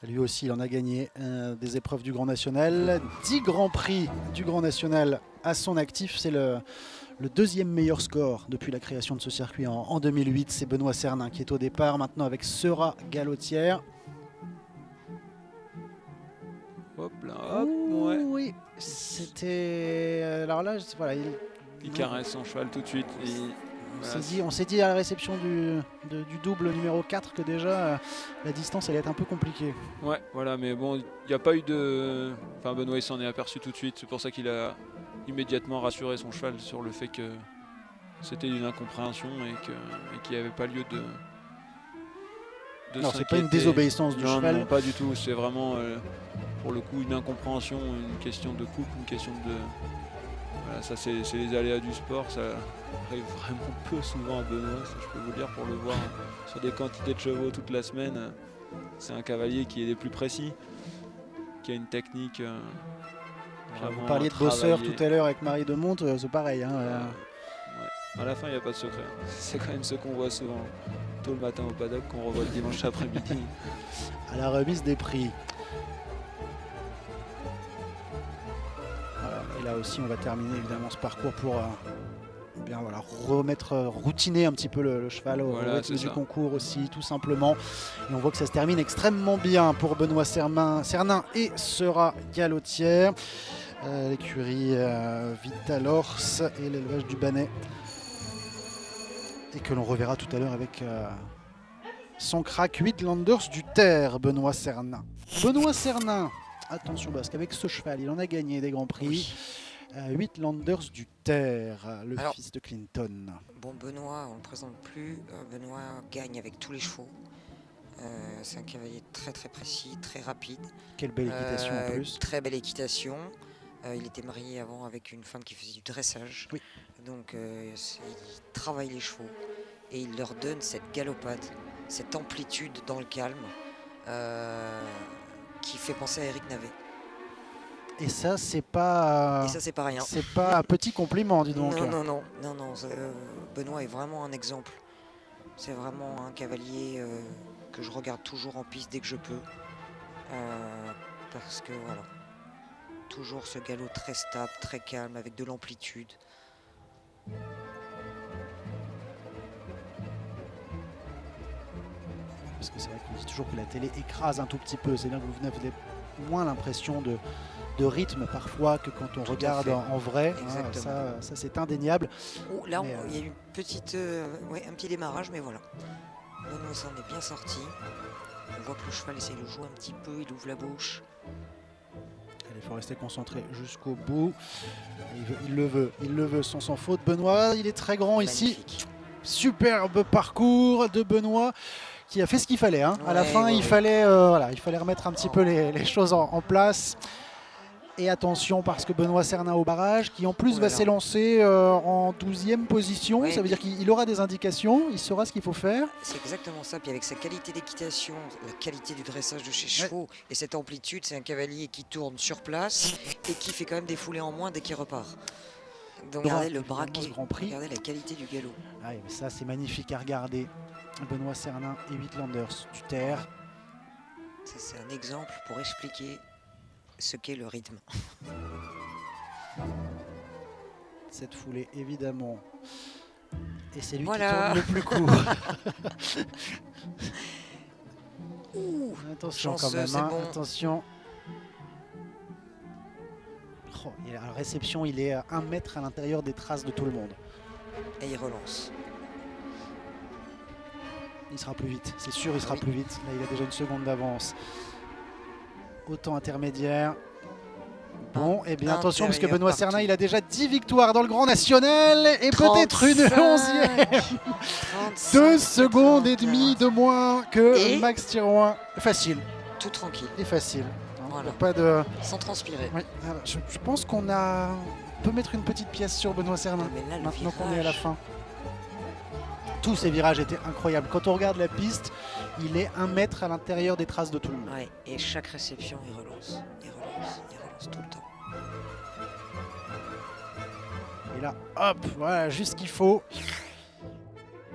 Lui aussi, il en a gagné des épreuves du Grand National. 10 Grands Prix du Grand National à son actif. C'est le deuxième meilleur score depuis la création de ce circuit en 2008. C'est Benoît Cernin qui est au départ maintenant avec Sera Gallotière. Hop là, hop, ouais. Oui, c'était... Alors là, voilà, Il caresse son cheval tout de suite. on s'est dit à la réception du double numéro 4 que déjà la distance allait être un peu compliquée. Ouais, voilà, mais bon, il n'y a pas eu de... Enfin, Benoît il s'en est aperçu tout de suite. C'est pour ça qu'il a immédiatement rassuré son cheval sur le fait que c'était une incompréhension et qu'il n'y avait pas lieu de non, c'est pas une désobéissance du cheval. Non, pas du tout. C'est vraiment, pour le coup, une incompréhension, une question de couple, une question de... Voilà, ça, c'est les aléas du sport. Ça arrive vraiment peu souvent à Benoît, ça, je peux vous le dire, pour le voir sur des quantités de chevaux toute la semaine. C'est un cavalier qui est des plus précis, qui a une technique... Vous parliez de bosseur tout à l'heure avec Marie de Monte, c'est pareil. Hein, ouais. À la fin, il n'y a pas de secret. C'est quand même ce qu'on voit souvent tôt le matin au paddock, qu'on revoit le dimanche après-midi. À la remise des prix. Voilà. Et là aussi, on va terminer évidemment ce parcours pour bien, voilà, routiner un petit peu le cheval au rythme du concours aussi, tout simplement. Et on voit que ça se termine extrêmement bien pour Benoît Cernin et Sera Gallotière. L'écurie Vitalors et l'élevage du Bannet. Et que l'on reverra tout à l'heure avec son crack 8 Landers du Terre, Benoît Cernin. Benoît Cernin, attention parce qu'avec ce cheval, il en a gagné des grands prix. Oui. 8 Landers du Terre, fils de Clinton. Bon, Benoît, on ne le présente plus. Benoît gagne avec tous les chevaux. C'est un cavalier très très précis, très rapide. Quelle belle équitation en plus. Très belle équitation. Il était marié avant avec une femme qui faisait du dressage. Oui. Donc il travaille les chevaux et il leur donne cette galopade, cette amplitude dans le calme qui fait penser à Eric Navet. Et ça, c'est pas. Et ça, c'est pas rien. C'est pas un petit compliment, dis donc. Non. Benoît est vraiment un exemple. C'est vraiment un cavalier que je regarde toujours en piste dès que je peux. Parce que voilà. Toujours ce galop très stable, très calme, avec de l'amplitude. Parce que c'est vrai qu'on dit toujours que la télé écrase un tout petit peu. C'est bien que vous avez moins l'impression de rythme parfois que quand on regarde en vrai. Ça c'est indéniable. Oh, là, il y a eu une petite, un petit démarrage, mais voilà. Benoît s'en est bien sorti. On voit que le cheval essaye de jouer un petit peu, il ouvre la bouche. Il faut rester concentré jusqu'au bout. Il le veut sans faute. Benoît, il est très grand. Magnifique. Ici. Superbe parcours de Benoît qui a fait ce qu'il fallait. Hein. À la fin, il fallait remettre un petit peu les choses en place. Et attention parce que Benoît Cernin au barrage qui en plus va s'élancer en 12e position. Ça veut dire qu'il aura des indications, il saura ce qu'il faut faire. C'est exactement ça. Puis avec sa qualité d'équitation, la qualité du dressage de chez chevaux et cette amplitude, c'est un cavalier qui tourne sur place et qui fait quand même des foulées en moins dès qu'il repart. Donc regardez le braquet, regardez la qualité du galop. Ah, mais ça c'est magnifique à regarder. Benoît Cernin et 8 Landers du Terre. C'est un exemple pour expliquer ce qu'est le rythme. Cette foulée, évidemment. Et c'est lui qui tourne le plus court. Attention quand même, bon. Attention. Oh, à la réception, il est à 1 mètre à l'intérieur des traces de tout le monde. Et il relance. Il sera plus vite, c'est sûr, il sera plus vite. Là, il a déjà une seconde d'avance. Autant intermédiaire. Bon, et bien attention, parce que Benoît Cernin, il a déjà 10 victoires dans le Grand National et peut-être une 11e. 2 secondes et demie de moins que Max Thirouin. Facile. Tout tranquille. Et facile. Voilà. Pas de... Sans transpirer. Oui. Je pense qu'on peut mettre une petite pièce sur Benoît Cernin, maintenant qu'on est à la fin. Tous ces virages étaient incroyables. Quand on regarde la piste, il est 1 mètre à l'intérieur des traces de tout le monde. Ouais, et chaque réception, il relance. Il relance tout le temps. Et là, hop, voilà, juste ce qu'il faut.